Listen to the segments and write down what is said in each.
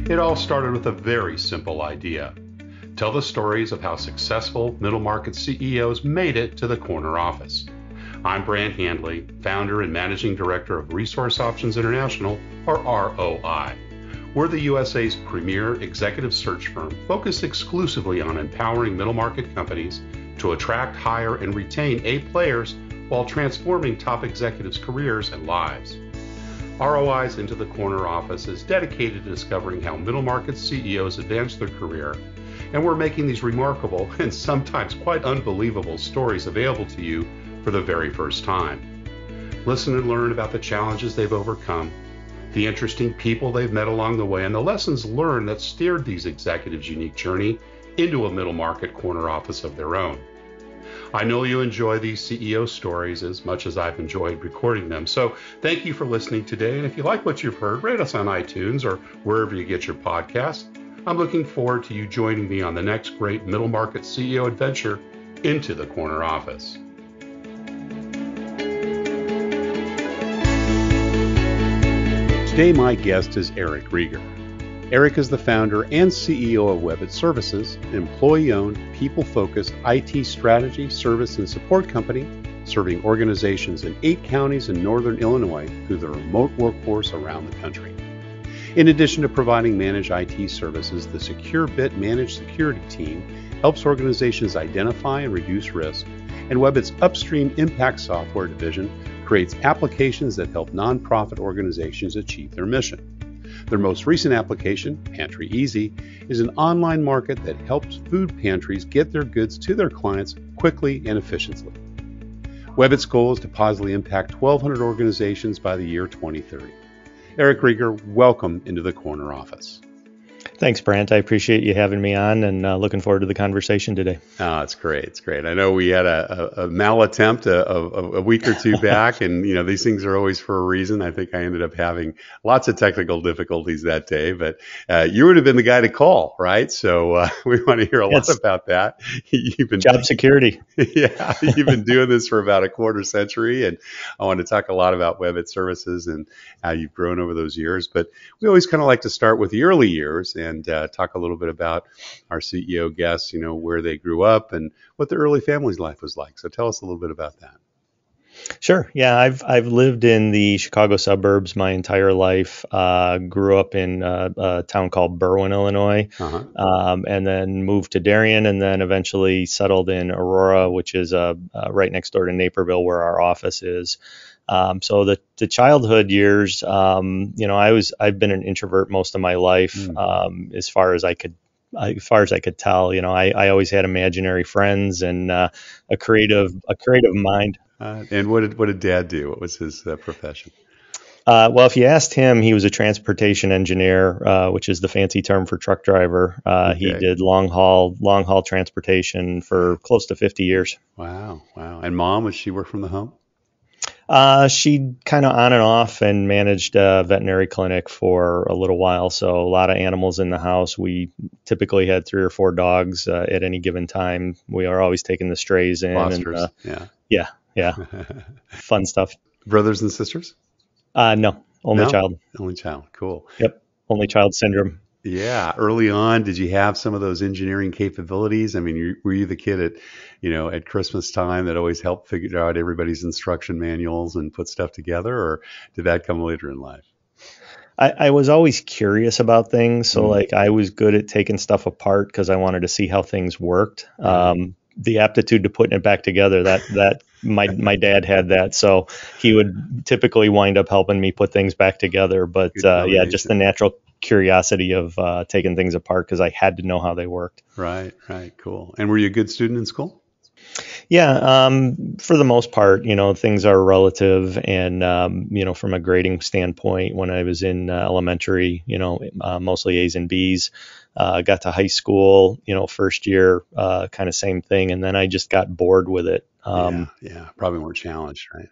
It all started with a very simple idea. Tell the stories of how successful middle market CEOs made it to the corner office. I'm Brant Handley, founder and managing director of Resource Options International, or ROI. We're the USA's premier executive search firm focused exclusively on empowering middle market companies to attract, hire, and retain A players while transforming top executives' careers and lives. ROI's Into the Corner office is dedicated to discovering how middle market CEOs advance their career, and we're making these remarkable and sometimes quite unbelievable stories available to you for the very first time. Listen and learn about the challenges they've overcome, the interesting people they've met along the way, and the lessons learned that steered these executives' unique journey into a middle market corner office of their own. I know you enjoy these CEO stories as much as I've enjoyed recording them, so thank you for listening today. And if you like what you've heard, rate us on iTunes or wherever you get your podcasts. I'm looking forward to you joining me on the next great middle market CEO adventure into the corner office. Today, my guest is Eric Rieger. Eric is the founder and CEO of WEBIT Services, an employee-owned, people-focused IT strategy, service, and support company serving organizations in 8 counties in northern Illinois through the remote workforce around the country. In addition to providing managed IT services, the SecureBit Managed Security team helps organizations identify and reduce risk, and WEBIT's upstream impact software division creates applications that help nonprofit organizations achieve their mission. Their most recent application, Pantry Easy, is an online market that helps food pantries get their goods to their clients quickly and efficiently. WEBIT's goal is to positively impact 1,200 organizations by the year 2030. Eric Rieger, welcome into the Corner Office. Thanks, Brant. I appreciate you having me on and looking forward to the conversation today. Oh, it's great. It's great. I know we had a mal-attempt a week or two back, and these things are always for a reason. I think I ended up having lots of technical difficulties that day, but you would have been the guy to call, right? So we want to hear a lot about that. You've been job security. Yeah, you've been doing this for about a quarter century, and I want to talk a lot about WEBIT Services and how you've grown over those years. But we always kind of like to start with the early years and talk a little bit about our CEO guests, where they grew up and what their early family's life was like. So tell us a little bit about that. Sure. Yeah, I've lived in the Chicago suburbs my entire life. Grew up in a town called Berwyn, Illinois, and then moved to Darien, and then eventually settled in Aurora, which is right next door to Naperville, where our office is. So the childhood years, I've been an introvert most of my life, as far as I could tell. I always had imaginary friends and a creative mind. And what did Dad do? What was his profession? Well, if you asked him, he was a transportation engineer, which is the fancy term for truck driver. Okay. He did long haul transportation for close to 50 years. Wow. And Mom, was she work from the home? She kind of on and off and managed a veterinary clinic for a little while. So a lot of animals in the house. We typically had 3 or 4 dogs at any given time. We are always taking the strays in. Fosters, yeah. Fun stuff. Brothers and sisters? No, only child. Only child. Cool. Yep. Only child syndrome. Yeah. Early on, did you have some of those engineering capabilities? I mean, were you the kid at Christmas time that always helped figure out everybody's instruction manuals and put stuff together, or did that come later in life? I was always curious about things. So I was good at taking stuff apart because I wanted to see how things worked. The aptitude to putting it back together, that my dad had that. So he would typically wind up helping me put things back together. But just the natural curiosity of taking things apart because I had to know how they worked. Right. Cool. And were you a good student in school? Yeah, for the most part, things are relative. And, from a grading standpoint, when I was in elementary, mostly A's and B's, got to high school, first year, kind of same thing. And then I just got bored with it. Probably more challenged, right?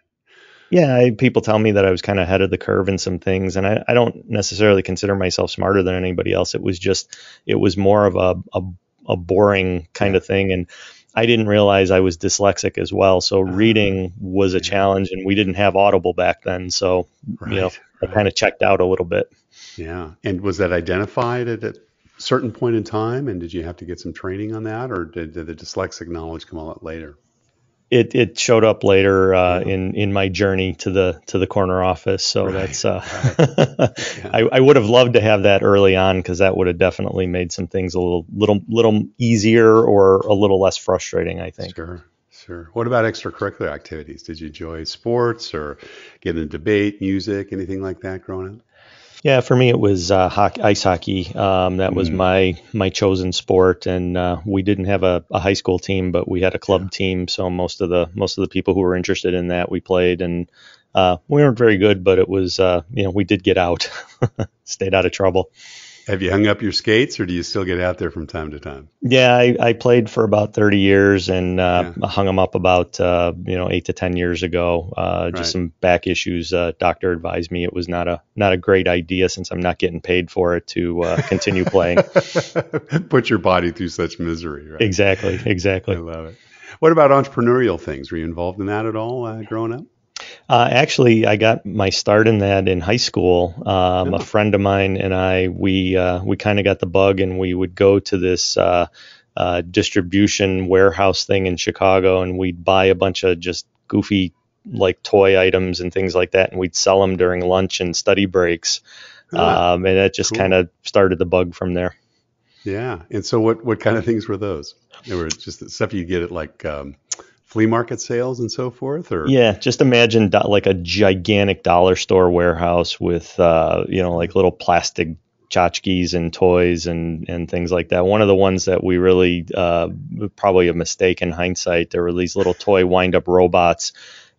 Yeah, people tell me that I was kind of ahead of the curve in some things, and I don't necessarily consider myself smarter than anybody else. It was more of a boring kind of thing. And I didn't realize I was dyslexic as well. So reading was a challenge, and we didn't have Audible back then. So, I kind of checked out a little bit. Yeah. And was that identified at a certain point in time? And did you have to get some training on that, or did the dyslexic knowledge come a lot later? It showed up later in my journey to the corner office. So that's I would have loved to have that early on, because that would have definitely made some things a little easier or a little less frustrating, I think. Sure. What about extracurricular activities? Did you enjoy sports or get into debate, music, anything like that growing up? Yeah, for me it was ice hockey. That was my chosen sport, and we didn't have a high school team, but we had a club team. So most of the people who were interested in that, we played, and we weren't very good, but it was we did get out, stayed out of trouble. Have you hung up your skates, or do you still get out there from time to time? Yeah, I played for about 30 years and hung them up about 8 to 10 years ago. Just some back issues. Doctor advised me it was not a great idea, since I'm not getting paid for it, to continue playing. Put your body through such misery, right? Exactly. I love it. What about entrepreneurial things? Were you involved in that at all growing up? Actually, I got my start in that in high school. A friend of mine and I, we kind of got the bug, and we would go to this distribution warehouse thing in Chicago, and we'd buy a bunch of just goofy like toy items and things like that, and we'd sell them during lunch and study breaks. And that just kind of started the bug from there. Yeah. And so what kind of things were those? They were just the stuff you get at like flea market sales and so forth? Or yeah, just imagine like a gigantic dollar store warehouse with like little plastic tchotchkes and toys and things like that. One of the ones that we really probably a mistake in hindsight, there were these little toy wind-up robots,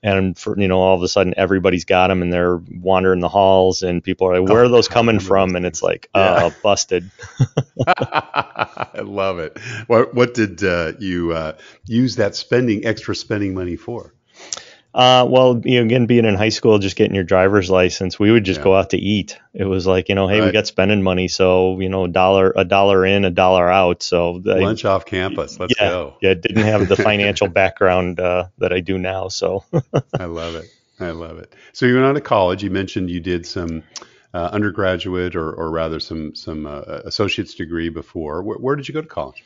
and for all of a sudden everybody's got them, and they're wandering the halls, and people are like, where are those coming from? And it's like, busted. I love it. What did you use that extra spending money for? Well, again, being in high school, just getting your driver's license, we would just go out to eat. It was like, hey, we got spending money, so a dollar in, a dollar out. So lunch off campus. Let's go. Yeah, didn't have the financial background that I do now. So I love it. So you went on to college. You mentioned you did some undergraduate or rather some associate's degree before. Where did you go to college?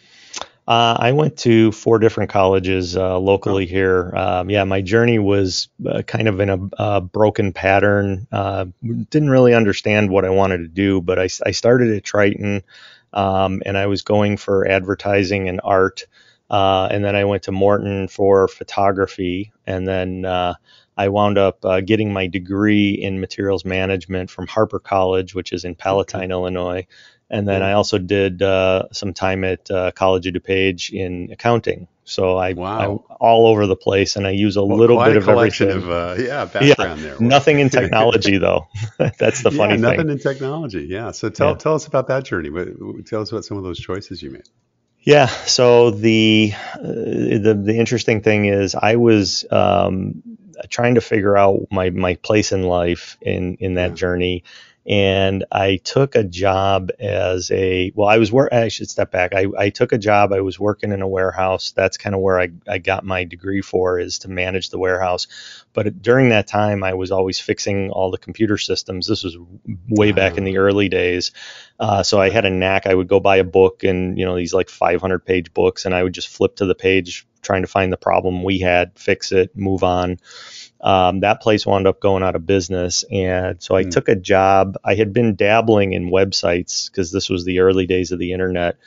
I went to 4 different colleges locally here. My journey was kind of in a broken pattern. Didn't really understand what I wanted to do, but I started at Triton, and I was going for advertising and art. And then I went to Morton for photography, and then I wound up getting my degree in materials management from Harper College, which is in Palatine, Illinois. And then I also did some time at College of DuPage in accounting. So I'm all over the place, and I use a little bit of everything. Background there. Nothing in technology, though. That's the funny thing. Nothing in technology. Yeah. So tell us about that journey. Tell us about some of those choices you made. Yeah. So the interesting thing is I was trying to figure out my place in life in that journey. And I took a job I should step back. I took a job. I was working in a warehouse. That's kind of where I got my degree for, is to manage the warehouse. But during that time, I was always fixing all the computer systems. This was way back in the early days. So I had a knack. I would go buy a book, and, these like 500-page books, and I would just flip to the page trying to find the problem we had, fix it, move on. That place wound up going out of business. And so I took a job. I had been dabbling in websites because this was the early days of the internet.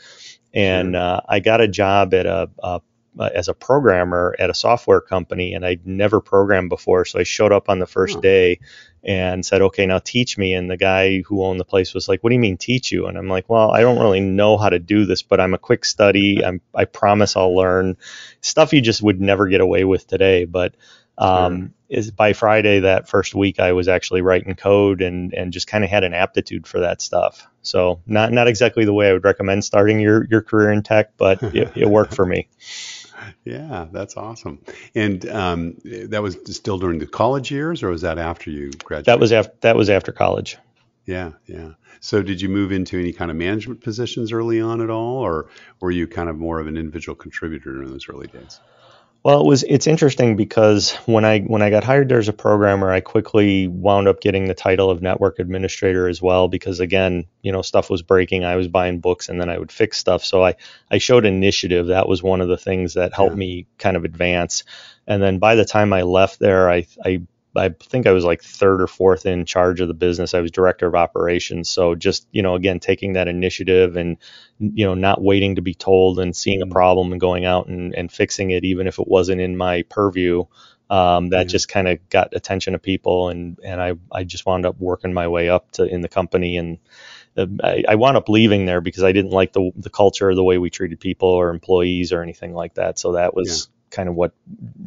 And I got a job at as a programmer at a software company, and I'd never programmed before. So I showed up on the first day and said, okay, now teach me. And the guy who owned the place was like, what do you mean teach you? And I'm like, well, I don't really know how to do this, but I'm a quick study. I promise I'll learn stuff you just would never get away with today. But is by Friday that first week, I was actually writing code and just kind of had an aptitude for that stuff. So not exactly the way I would recommend starting your career in tech, but it worked for me. Yeah, that's awesome. And that was still during the college years, or was that after you graduated? That was after college. Yeah, yeah. So did you move into any kind of management positions early on at all, or were you kind of more of an individual contributor in those early days? Well, it's interesting because when I got hired there as a programmer, I quickly wound up getting the title of network administrator as well because again, stuff was breaking. I was buying books and then I would fix stuff. So I showed initiative. That was one of the things that helped Yeah. me kind of advance. And then by the time I left there, I think I was like third or fourth in charge of the business. I was director of operations. So just, again, taking that initiative and, not waiting to be told and seeing a problem and going out and fixing it, even if it wasn't in my purview. That just kind of got attention of people. And I just wound up working my way up in the company. And I wound up leaving there because I didn't like the culture or the way we treated people or employees or anything like that. So that was kind of what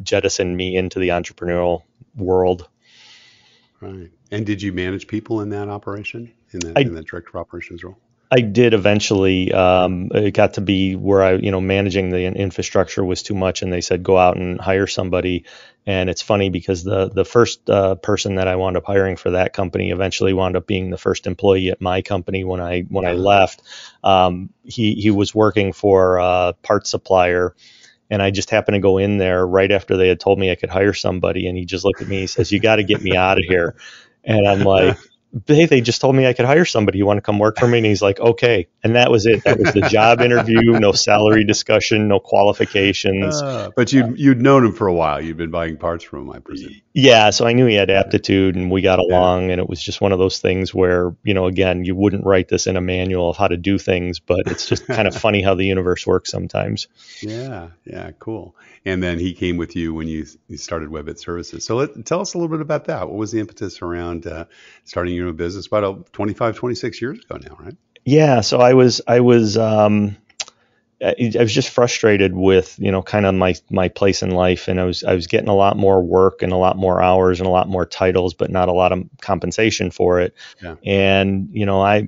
jettisoned me into the entrepreneurial world. Right. And did you manage people in that operation, in that director of operations role? I did eventually. It got to be where managing the infrastructure was too much, and they said go out and hire somebody. And it's funny because the first person that I wound up hiring for that company eventually wound up being the first employee at my company when I left. He was working for a parts supplier. And I just happened to go in there right after they had told me I could hire somebody. And he just looked at me, he says, "You got to get me out of here." And I'm like, "Hey, they just told me I could hire somebody. You want to come work for me?" And he's like, "Okay." And that was it. That was the job interview, no salary discussion, no qualifications. But you'd known him for a while. You'd been buying parts from him, I presume. Yeah, so I knew he had aptitude and we got along, and it was just one of those things where, again, you wouldn't write this in a manual of how to do things, but it's just kind of funny how the universe works sometimes. Yeah, cool. And then he came with you when you started WEBIT Services. So tell us a little bit about that. What was the impetus around starting your own business about 25, 26 years ago now, right? Yeah, so I was just frustrated with, kind of my place in life, and I was getting a lot more work and a lot more hours and a lot more titles, but not a lot of compensation for it. Yeah. And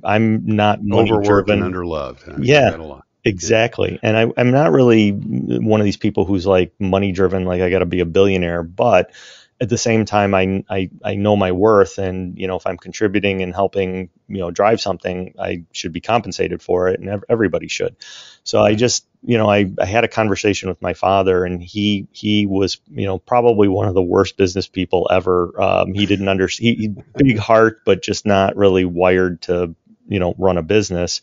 I'm not money overworked driven. and underloved. Yeah, exactly. Yeah. And I'm not really one of these people who's like money driven, like I got to be a billionaire, but at the same time, I know my worth, and if I'm contributing and helping drive something, I should be compensated for it, and everybody should. So I just I had a conversation with my father, and he was probably one of the worst business people ever. He didn't he big heart, but just not really wired to run a business.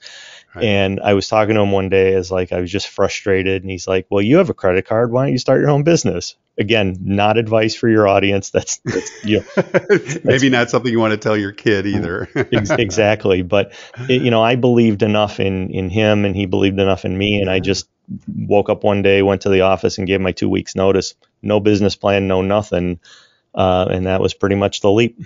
Right. And I was talking to him one day as I was just frustrated, and he's like, "Well, you have a credit card. Why don't you start your own business?" Again, not advice for your audience. That's maybe not something you want to tell your kid either. Exactly. But I believed enough in him, and he believed enough in me. And I just woke up one day, went to the office and gave my 2 weeks notice, no business plan, no nothing. And that was pretty much the leap.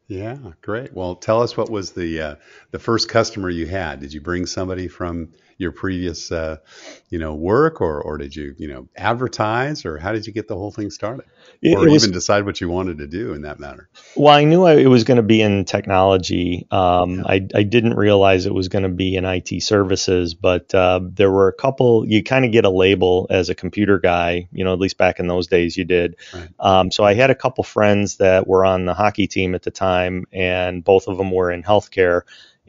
Yeah, great. Well, tell us, what was the first customer you had? Did you bring somebody from your previous work, or did you advertise, or how did you get the whole thing started? Or even decide what you wanted to do in that matter? Well, I knew it was going to be in technology. I didn't realize it was going to be in IT services, but there were a couple. You kind of get a label as a computer guy, at least back in those days you did. Right. So I had a couple friends that were on the hockey team at the time, and both of them were in healthcare,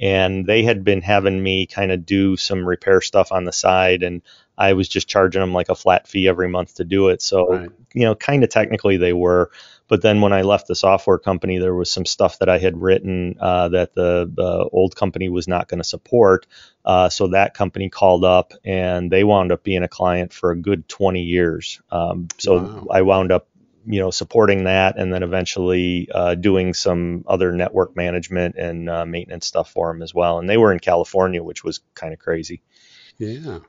and they had been having me kind of do some repair stuff on the side, and I was just charging them like a flat fee every month to do it. So, right. Kind of technically they were. But then when I left the software company, there was some stuff that I had written that the old company was not going to support. So that company called up, and they wound up being a client for a good 20 years. Wow. I wound up, supporting that, and then eventually doing some other network management and maintenance stuff for them as well. And they were in California, which was kind of crazy. Yeah.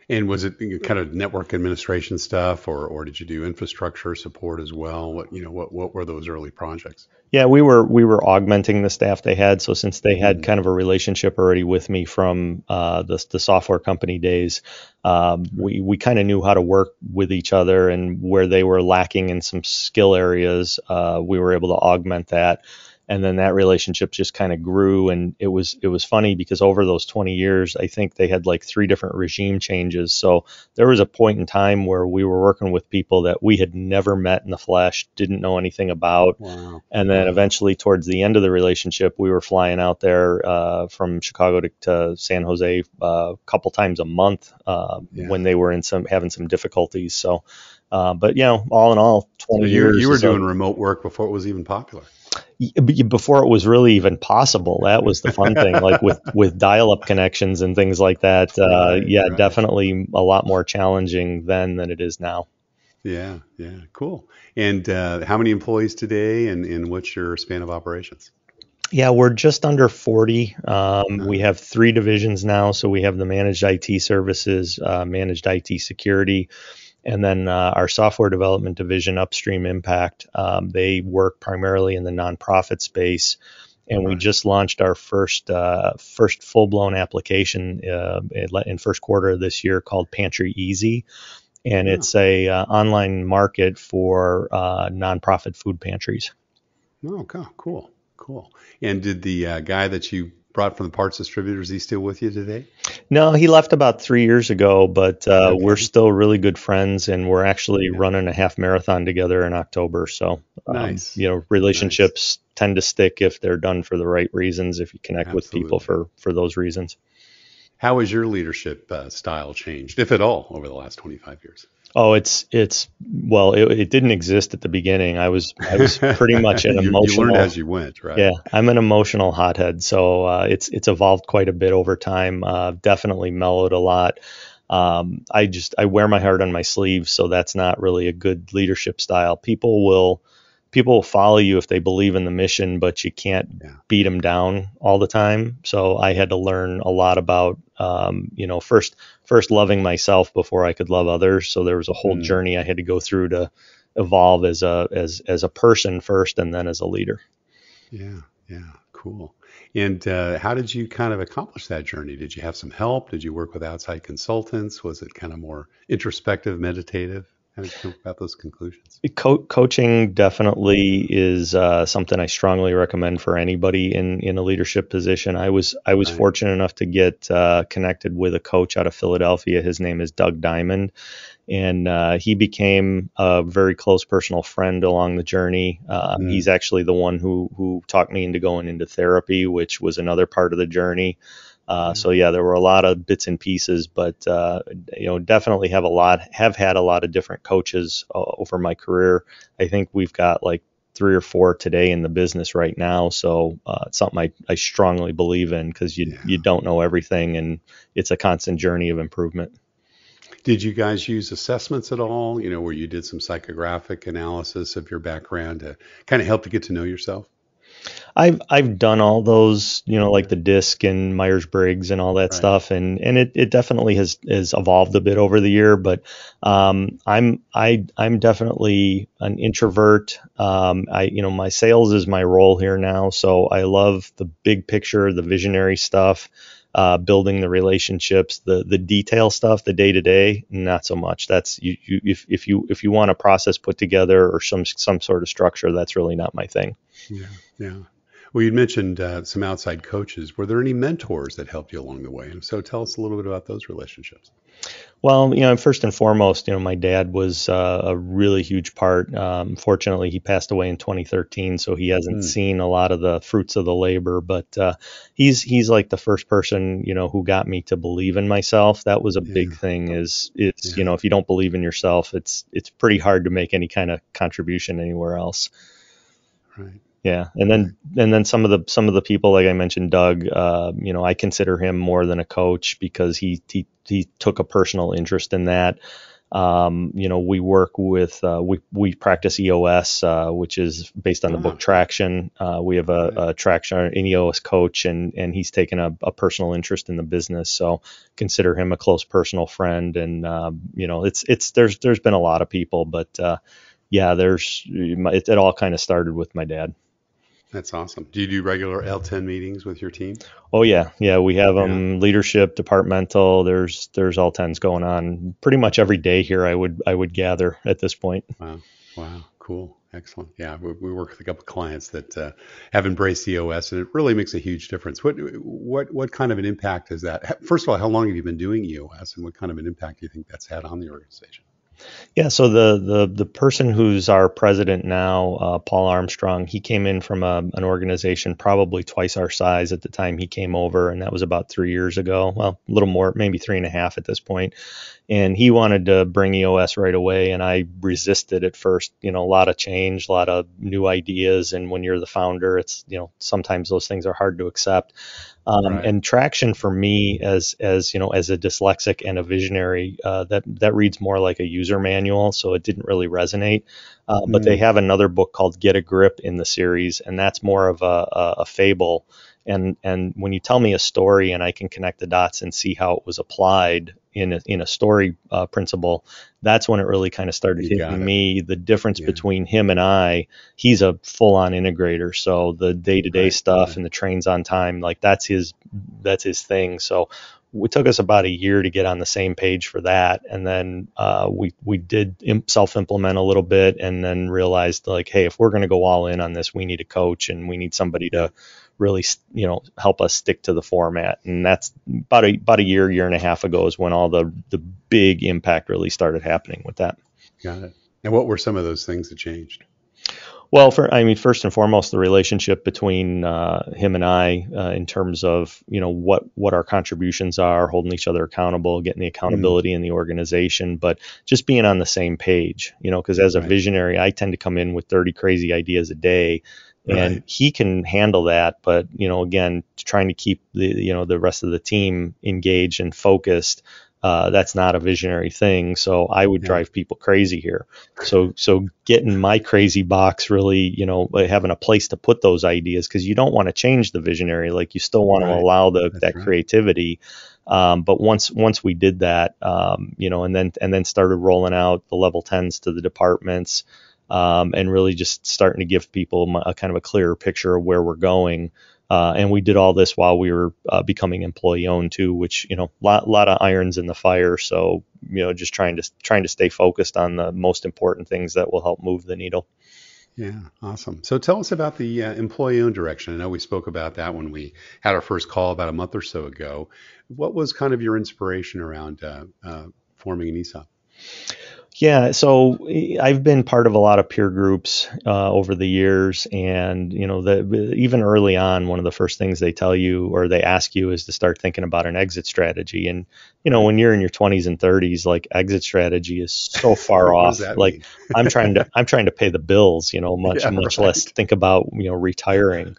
And was it kind of network administration stuff, or did you do infrastructure support as well? What were those early projects? Yeah, we were augmenting the staff they had. So since they had kind of a relationship already with me from the software company days, we kind of knew how to work with each other, and where they were lacking in some skill areas, we were able to augment that. And then that relationship just kind of grew. And it was funny because over those 20 years, I think they had like 3 different regime changes. So there was a point in time where we were working with people that we had never met in the flesh, didn't know anything about. Wow. And then eventually towards the end of the relationship, we were flying out there from Chicago to San Jose a couple times a month when they were having some difficulties. So, but all in all, 20 years. You were doing remote work before it was even popular. Before it was really even possible. That was the fun thing, like with dial-up connections and things like that. Right. Definitely a lot more challenging then than it is now. Yeah, cool. And how many employees today, and what's your span of operations? Yeah, we're just under 40. We have 3 divisions now. So we have the managed IT services, managed IT security, and then our software development division, Upstream Impact. They work primarily in the nonprofit space. And we just launched our first full-blown application in first quarter of this year called Pantry Easy. And it's a online market for nonprofit food pantries. Oh, cool. And did the guy that you brought from the parts distributors, is he still with you today? No, he left about 3 years ago, but we're still really good friends, and we're actually running a half marathon together in October. So, nice. Relationships tend to stick if they're done for the right reasons, if you connect with people for those reasons. How has your leadership style changed, if at all, over the last 25 years? Oh, it didn't exist at the beginning. I was pretty much an emotional. You learned as you went, right? Yeah, I'm an emotional hothead, so it's evolved quite a bit over time. Definitely mellowed a lot. I wear my heart on my sleeve, so that's not really a good leadership style. People will follow you if they believe in the mission, but you can't beat them down all the time. So I had to learn a lot about, first loving myself before I could love others. So there was a whole journey I had to go through to evolve as a person first, and then as a leader. Yeah, cool. And how did you kind of accomplish that journey? Did you have some help? Did you work with outside consultants? Was it kind of more introspective, meditative? How did you come about those conclusions? Coaching definitely is something I strongly recommend for anybody in a leadership position. I was fortunate enough to get connected with a coach out of Philadelphia. His name is Doug Diamond, and he became a very close personal friend along the journey. He's actually the one who talked me into going into therapy, which was another part of the journey. So there were a lot of bits and pieces, but definitely have had a lot of different coaches over my career. I think we've got like 3 or 4 today in the business right now. So it's something I strongly believe in, because you don't know everything, and it's a constant journey of improvement. Did you guys use assessments at all? Where you did some psychographic analysis of your background to kind of help to get to know yourself? I've done all those, like the DISC and Myers-Briggs and all that stuff, and it definitely has evolved a bit over the year. But I'm definitely an introvert. My sales is my role here now, so I love the big picture, the visionary stuff, building the relationships, the detail stuff, the day to day, not so much. That's if you want a process put together or some sort of structure, that's really not my thing. Yeah. Well, you mentioned some outside coaches. Were there any mentors that helped you along the way? And so tell us a little bit about those relationships. Well, first and foremost, my dad was a really huge part. Fortunately, he passed away in 2013, so he hasn't seen a lot of the fruits of the labor. But he's like the first person, who got me to believe in myself. That was a big thing. If you don't believe in yourself, it's pretty hard to make any kind of contribution anywhere else. Right. Yeah, and then some of the people, like I mentioned, Doug. I consider him more than a coach, because he took a personal interest in that. We work with we practice EOS, which is based on the book Traction. We have a Traction, an EOS coach, and he's taken a personal interest in the business. So consider him a close personal friend. And there's been a lot of people, but it all kind of started with my dad. That's awesome. Do you do regular L10 meetings with your team? Oh yeah. We have leadership, departmental. There's L10s going on pretty much every day here. I would gather at this point. Wow, cool. Excellent. Yeah, we work with a couple of clients that have embraced EOS, and it really makes a huge difference. What kind of an impact has that? First of all, how long have you been doing EOS, and what kind of an impact do you think that's had on the organization? Yeah, so the person who's our president now, Paul Armstrong, he came in from an organization probably twice our size at the time he came over, and that was about 3 years ago. Well, a little more, maybe 3.5 at this point. And he wanted to bring EOS right away, and I resisted at first. A lot of change, a lot of new ideas, and when you're the founder, it's sometimes those things are hard to accept. Right. And traction for me, as as a dyslexic and a visionary, that reads more like a user manual, so it didn't really resonate. But they have another book called Get a Grip in the series, and that's more of a fable. And when you tell me a story and I can connect the dots and see how it was applied in a story principle, that's when it really kind of started hitting me the difference between him and I. He's a full-on integrator, so the day-to-day stuff and the trains on time, like that's his thing. So it took us about a year to get on the same page for that, and then we did self-implement a little bit, and then realized like, hey, if we're going to go all in on this, we need a coach and we need somebody to really help us stick to the format. And that's about a year and a half ago is when all the big impact really started happening with that. Got it. And what were some of those things that changed? Well, first and foremost, the relationship between him and I, in terms of what our contributions are, holding each other accountable, getting the accountability in the organization, but just being on the same page. Because as a visionary, I tend to come in with 30 crazy ideas a day, and he can handle that. But again, trying to keep the rest of the team engaged and focused. That's not a visionary thing. So I would drive people crazy here. So getting my crazy box, really, having a place to put those ideas, because you don't want to change the visionary. Like, you still want to allow that creativity. But once we did that, and then started rolling out the level 10s to the departments, and really just starting to give people a kind of a clearer picture of where we're going. And we did all this while we were becoming employee owned too, which, lot of irons in the fire. So, just trying to stay focused on the most important things that will help move the needle. Yeah, awesome. So tell us about the employee owned direction. I know we spoke about that when we had our first call about a month or so ago. What was kind of your inspiration around forming an ESOP? Yeah, so I've been part of a lot of peer groups over the years, and even early on, one of the first things they tell you or they ask you is to start thinking about an exit strategy. And when you're in your 20s and 30s, like, exit strategy is so far off. Like, I'm trying to pay the bills, much less think about retiring.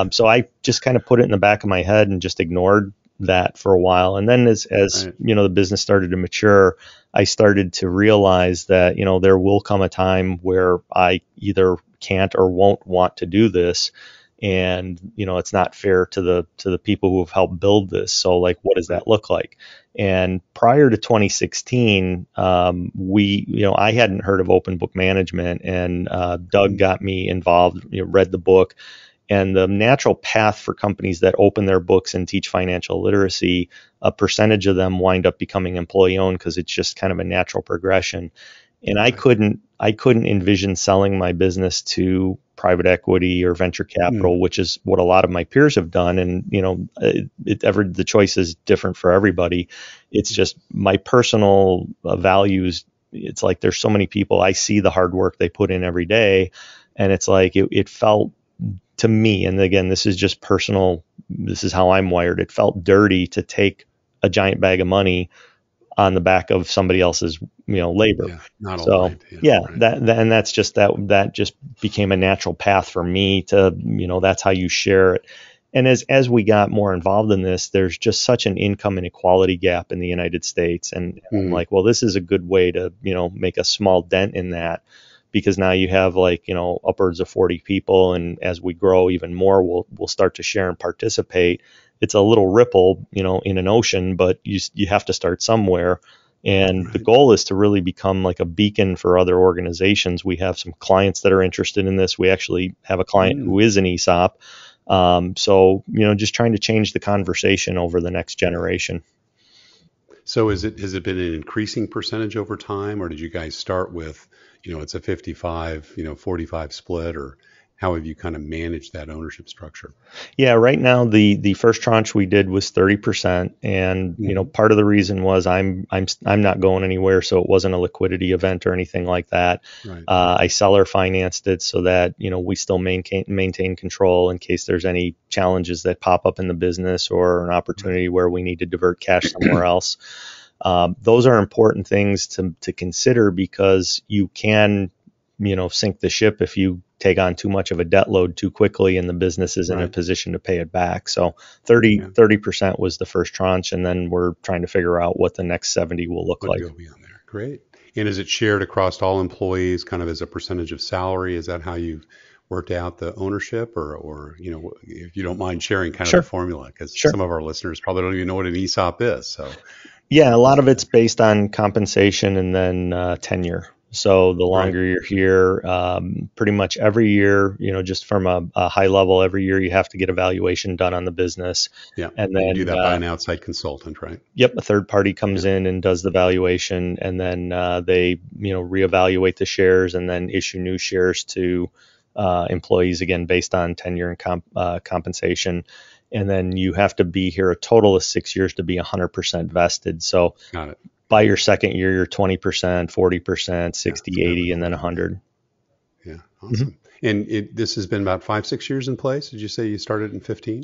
So I just kind of put it in the back of my head and just ignored that for a while. And then as the business started to mature, I started to realize that, there will come a time where I either can't or won't want to do this. And, it's not fair to the people who have helped build this. So, like, what does that look like? And prior to 2016, I hadn't heard of open book management, and Doug got me involved, read the book. And the natural path for companies that open their books and teach financial literacy, a percentage of them wind up becoming employee owned, because it's just kind of a natural progression. And I couldn't envision selling my business to private equity or venture capital, which is what a lot of my peers have done. And, the choice is different for everybody. It's just my personal values. It's like, there's so many people, I see the hard work they put in every day. And it's like, it felt to me, and again, this is just personal, this is how I'm wired, it felt dirty to take a giant bag of money on the back of somebody else's labor. Yeah, not so aligned. and that's just that just became a natural path for me to, that's how you share it. And as we got more involved in this, there's just such an income inequality gap in the United States, and I'm like, well, this is a good way to make a small dent in that. Because now you have upwards of 40 people, and as we grow even more, we'll start to share and participate. It's a little ripple, in an ocean, but you have to start somewhere. And the goal is to really become like a beacon for other organizations. We have some clients that are interested in this. We actually have a client who is an ESOP. So just trying to change the conversation over the next generation. So has it been an increasing percentage over time, or did you guys start with, it's a 55, 45 split, or how have you kind of managed that ownership structure? Yeah, right now the first tranche we did was 30%, and part of the reason was I'm not going anywhere, so it wasn't a liquidity event or anything like that. Right. I seller financed it so that we still maintain control in case there's any challenges that pop up in the business or an opportunity where we need to divert cash somewhere else. Those are important things to consider, because you can sink the ship if you take on too much of a debt load too quickly and the business is in a position to pay it back. So 30% was the first tranche, and then we're trying to figure out what the next 70 will look like. Go beyond there. Great. And is it shared across all employees, kind of as a percentage of salary? Is that how you've worked out the ownership, or if you don't mind sharing kind of the formula, because some of our listeners probably don't even know what an ESOP is. So yeah, a lot of it's based on compensation and then tenure. So the longer you're here, pretty much every year, just from a high level, every year you have to get a valuation done on the business. Yeah, and then you do that by an outside consultant, right? Yep, a third party comes in and does the valuation, and then they reevaluate the shares and then issue new shares to employees, again based on tenure and compensation. And then you have to be here a total of 6 years to be 100% vested. So got it. By your second year, you're 20%, 40%, 60, 80, and then 100. Yeah, awesome. And this has been about 5-6 years in place. Did you say you started in 15?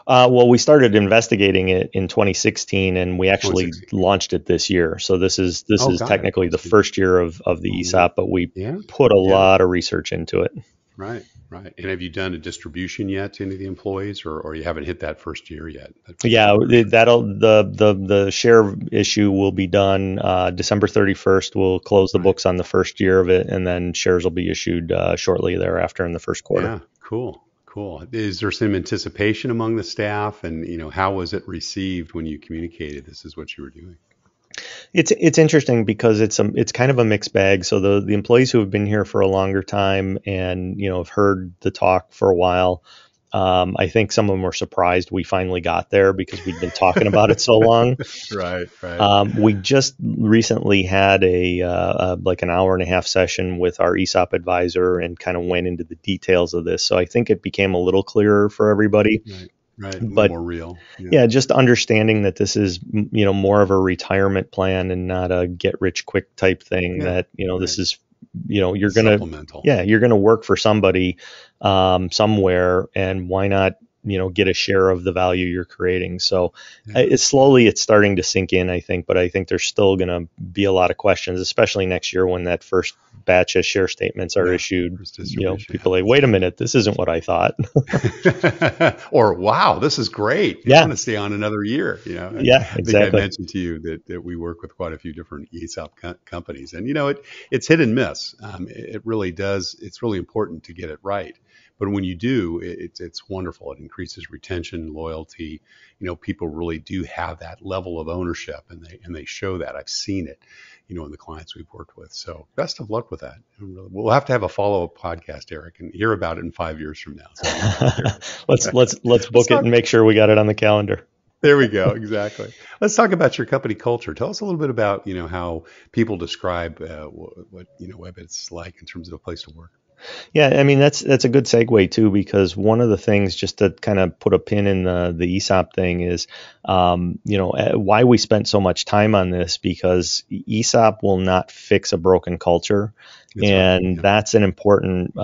Well, we started investigating it in 2016, and we actually launched it this year. So this is technically the first year of the ESOP, but we put a lot of research into it. Right. And have you done a distribution yet to any of the employees, or you haven't hit that first year yet? The share issue will be done December 31st. We'll close the books on the first year of it, and then shares will be issued shortly thereafter in the first quarter. Yeah, cool. Is there some anticipation among the staff, and how was it received when you communicated this is what you were doing? It's interesting because it's kind of a mixed bag. So the employees who have been here for a longer time and have heard the talk for a while, I think some of them were surprised we finally got there because we'd been talking about it so long. Right. We just recently had like an hour and a half session with our ESOP advisor and kind of went into the details of this. So I think it became a little clearer for everybody. Right, but more real. Yeah, just understanding that this is more of a retirement plan and not a get rich quick type thing. That this is you're gonna work for somebody somewhere, and why not get a share of the value you're creating. So it's starting to sink in, I think, but I think there's still going to be a lot of questions, especially next year when that first batch of share statements are issued. People like, wait a minute, this isn't what I thought. Or, wow, this is great. I want to stay on another year. Yeah, exactly. I think I mentioned to you that we work with quite a few different ESOP companies, and it's hit and miss. It really does. It's really important to get it right. But when you do, it's wonderful. It increases retention, loyalty. People really do have that level of ownership, and they show that. I've seen it, in the clients we've worked with. So best of luck with that. We'll have to have a follow-up podcast, Eric, and hear about it in 5 years from now. So let's book it and make sure we got it on the calendar. There we go. Exactly. Let's talk about your company culture. Tell us a little bit about how people describe what WEBIT's like in terms of a place to work. Yeah, I mean that's a good segue too, because one of the things, just to kind of put a pin in the ESOP thing, is why we spent so much time on this, because ESOP will not fix a broken culture. That's an important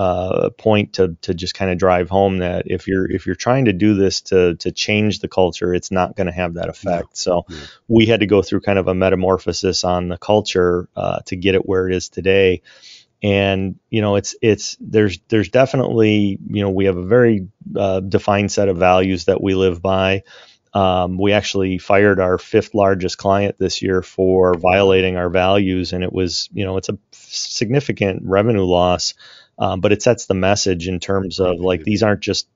point to just kind of drive home, that if you're trying to do this to change the culture, it's not going to have that effect. So we had to go through kind of a metamorphosis on the culture to get it where it is today. And there's definitely we have a very defined set of values that we live by. We actually fired our 5th largest client this year for violating our values, and it was it's a significant revenue loss, but it sets the message in terms of like, these aren't just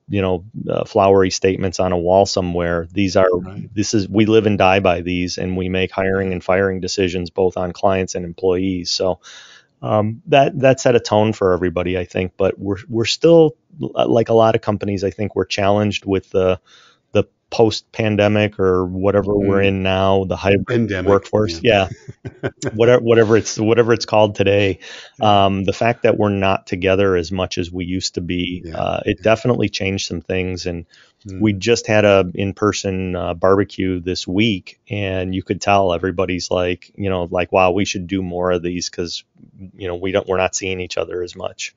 flowery statements on a wall somewhere. We live and die by these, and we make hiring and firing decisions both on clients and employees. So that set a tone for everybody, I think, but we're still, like a lot of companies, I think we're challenged with the post-pandemic or whatever we're in now, the hybrid Endemic, workforce. Yeah. Whatever it's called today. The fact that we're not together as much as we used to be, it definitely changed some things. And we just had a in-person barbecue this week, and you could tell everybody's like, wow, we should do more of these because, we're not seeing each other as much.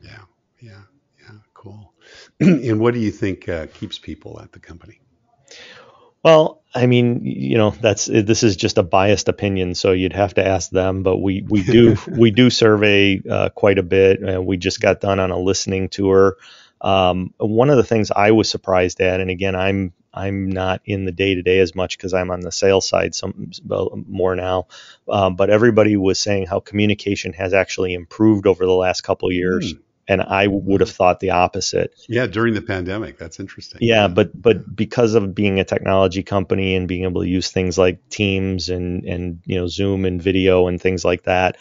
Yeah, cool. And what do you think keeps people at the company? Well, I mean, this is just a biased opinion, so you'd have to ask them. But we do survey quite a bit, and we just got done on a listening tour. One of the things I was surprised at, and again, I'm not in the day to day as much because I'm on the sales side more now. But everybody was saying how communication has actually improved over the last couple of years. And I would have thought the opposite. Yeah, during the pandemic. That's interesting. Yeah, but because of being a technology company and being able to use things like Teams and Zoom and video and things like that,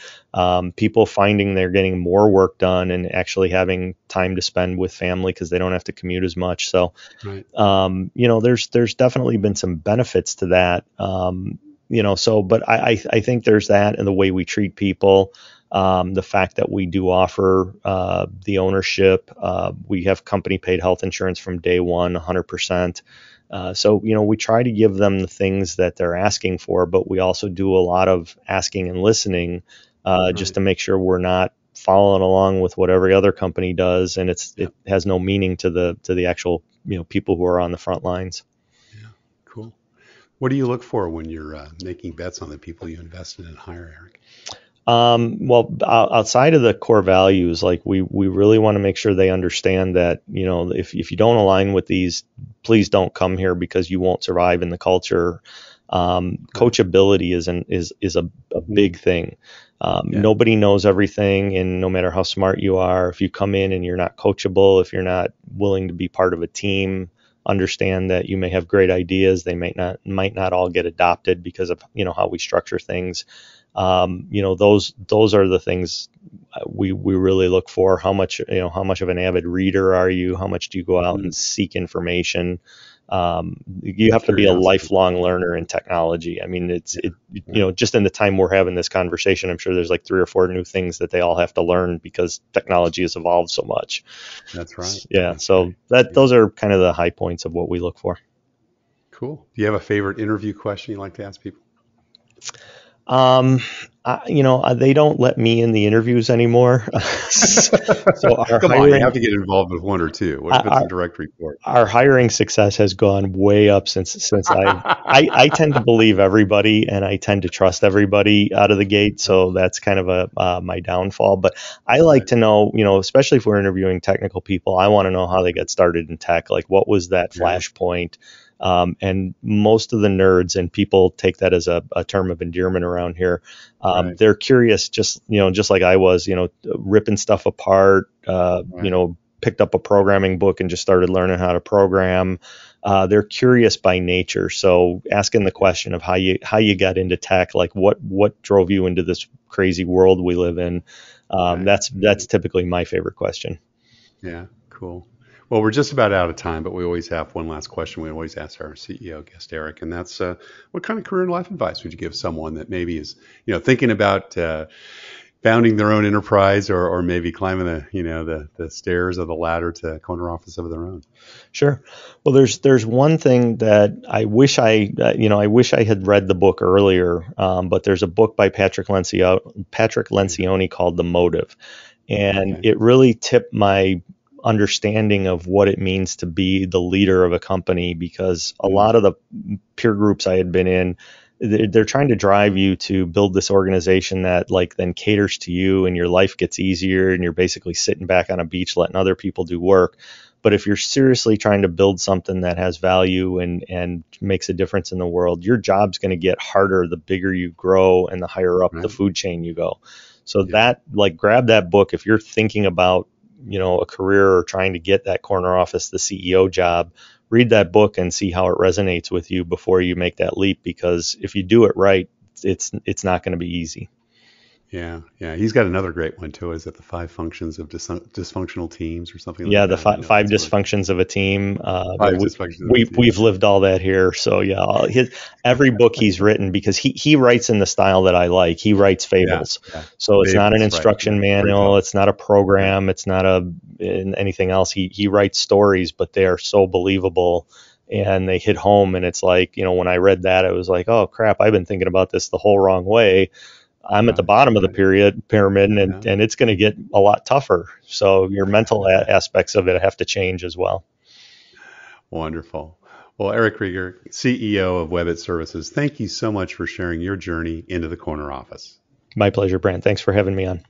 people finding they're getting more work done and actually having time to spend with family because they don't have to commute as much. So, there's definitely been some benefits to that. But I think there's that and the way we treat people. The fact that we do offer the ownership, we have company paid health insurance from day one, 100%. So we try to give them the things that they're asking for, but we also do a lot of asking and listening just to make sure we're not following along with what every other company does, and it has no meaning to the actual people who are on the front lines. Yeah, cool. What do you look for when you're making bets on the people you invest in and hire, Eric? Well, outside of the core values, like we really want to make sure they understand that, if you don't align with these, please don't come here because you won't survive in the culture. Coachability is a big thing. Nobody knows everything, and no matter how smart you are, if you come in and you're not coachable, if you're not willing to be part of a team, understand that you may have great ideas, they might not all get adopted because of how we structure things. Those are the things we really look for. How much of an avid reader are you? How much do you go out and seek information? You have to be a lifelong learner in technology. I mean, just in the time we're having this conversation, I'm sure there's like 3 or 4 new things that they all have to learn because technology has evolved so much. That's right. Yeah. So those are kind of the high points of what we look for. Cool. Do you have a favorite interview question you like to ask people? They don't let me in the interviews anymore. So come on, you have to get involved with 1 or 2. What's a direct report? Our hiring success has gone way up since I tend to believe everybody and I tend to trust everybody out of the gate. So that's kind of my downfall. But I like to know, especially if we're interviewing technical people, I want to know how they got started in tech. Like, what was that flashpoint? And most of the nerds, and people take that as a term of endearment around here, they're curious, just like I was, ripping stuff apart, picked up a programming book and just started learning how to program. They're curious by nature. So asking the question of how you got into tech, like what drove you into this crazy world we live in, that's typically my favorite question. Yeah, cool. Well, we're just about out of time, but we always have one last question. We always ask our CEO guest, Eric, and that's what kind of career and life advice would you give someone that maybe is, thinking about founding their own enterprise or maybe climbing the stairs of the ladder to corner office of their own? Sure. Well, there's one thing that I wish I had read the book earlier, but there's a book by Patrick Lencioni called The Motive, and it really tipped my understanding of what it means to be the leader of a company, because a lot of the peer groups I had been in, they're trying to drive you to build this organization that then caters to you and your life gets easier and you're basically sitting back on a beach letting other people do work. But if you're seriously trying to build something that has value and makes a difference in the world, your job's going to get harder the bigger you grow and the higher up the food chain you go. So that grab that book if you're thinking about a career or trying to get that corner office, the CEO job. Read that book and see how it resonates with you before you make that leap, because if you do it right, it's not going to be easy. Yeah. He's got another great one too. Is it the 5 functions of dysfunctional teams or something Yeah, like the that? five dysfunctions of a team. Five dysfunctions of a team. We've lived all that here. So yeah, every book he's written, because he writes in the style that I like. He writes fables. Yeah. So it's not an Fables, instruction right. manual. It's not a program. It's not anything else. He writes stories, but they are so believable and they hit home. And it's like, when I read that, it was like, oh crap, I've been thinking about this the whole wrong way. I'm at the bottom of the pyramid, and it's going to get a lot tougher. So your mental aspects of it have to change as well. Wonderful. Well, Eric Rieger, CEO of WEBIT Services, thank you so much for sharing your journey into the corner office. My pleasure, Brant. Thanks for having me on.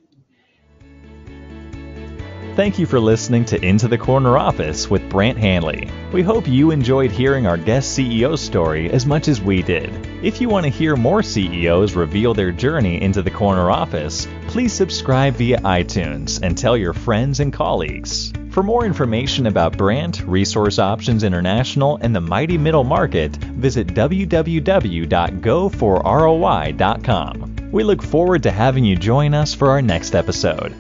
Thank you for listening to Into the Corner Office with Brant Hanley. We hope you enjoyed hearing our guest CEO story as much as we did. If you want to hear more CEOs reveal their journey into the corner office, please subscribe via iTunes and tell your friends and colleagues. For more information about Brant, Resource Options International, and the mighty middle market, visit www.goforroi.com. We look forward to having you join us for our next episode.